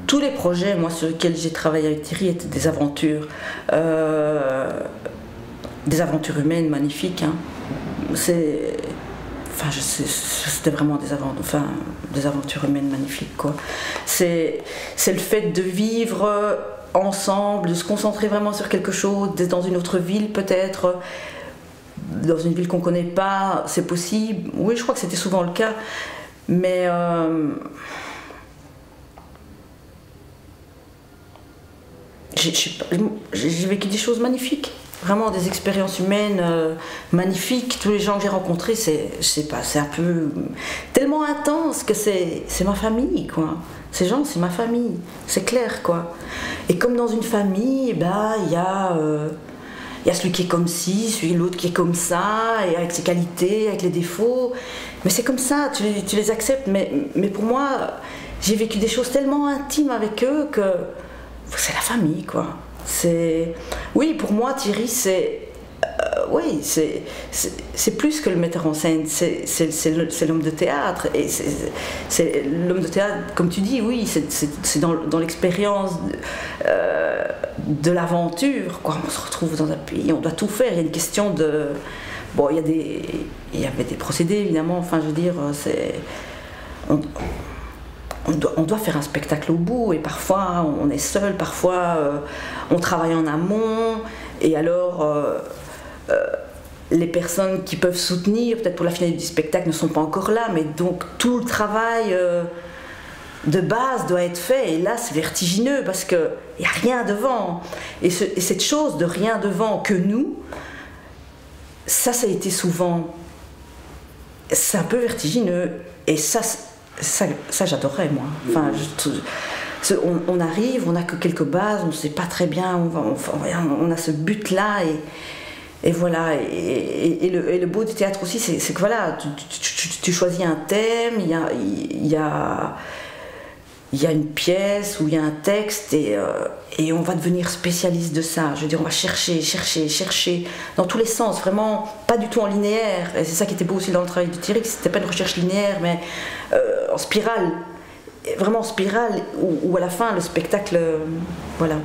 tous les projets, moi, sur lesquels j'ai travaillé avec Thierry, étaient des aventures humaines magnifiques. Hein. C'était vraiment des aventures humaines magnifiques, quoi. C'est le fait de vivre ensemble, de se concentrer vraiment sur quelque chose, d'être dans une autre ville peut-être, dans une ville qu'on ne connaît pas, c'est possible. Oui, je crois que c'était souvent le cas, mais j'ai vécu des choses magnifiques, vraiment des expériences humaines magnifiques. Tous les gens que j'ai rencontrés, c'est un peu tellement intense que c'est ma famille, quoi. Ces gens, c'est ma famille, c'est clair, quoi. Et comme dans une famille, il y a celui qui est comme ci, celui l'autre qui est comme ça, et avec ses qualités, avec les défauts. Mais c'est comme ça, tu les acceptes. Mais pour moi, j'ai vécu des choses tellement intimes avec eux que c'est la famille, quoi. Oui, pour moi, Thierry, oui, c'est plus que le metteur en scène, c'est l'homme de théâtre. Et c'est l'homme de théâtre, comme tu dis, oui, c'est dans l'expérience de l'aventure, quoi. On se retrouve dans un pays, on doit tout faire. Il y a une question de... Bon, il y avait des procédés, évidemment, enfin, je veux dire, on doit faire un spectacle au bout, et parfois on est seul, parfois on travaille en amont, et alors les personnes qui peuvent soutenir, peut-être pour la finalité du spectacle, ne sont pas encore là, mais donc tout le travail de base doit être fait, et là c'est vertigineux parce qu'il n'y a rien devant. Et cette chose de rien devant que nous, ça a été souvent... C'est un peu vertigineux, et ça j'adorais, moi. Enfin, on arrive, on n'a que quelques bases, on ne sait pas très bien, on a ce but-là, et voilà. Et le beau du théâtre aussi, c'est que voilà, tu choisis un thème, il y a une pièce ou il y a un texte, et on va devenir spécialiste de ça. Je veux dire, on va chercher dans tous les sens, vraiment pas du tout en linéaire. Et c'est ça qui était beau aussi dans le travail de Thierry, c'était pas une recherche linéaire, mais en spirale, vraiment en spirale, où à la fin le spectacle, voilà.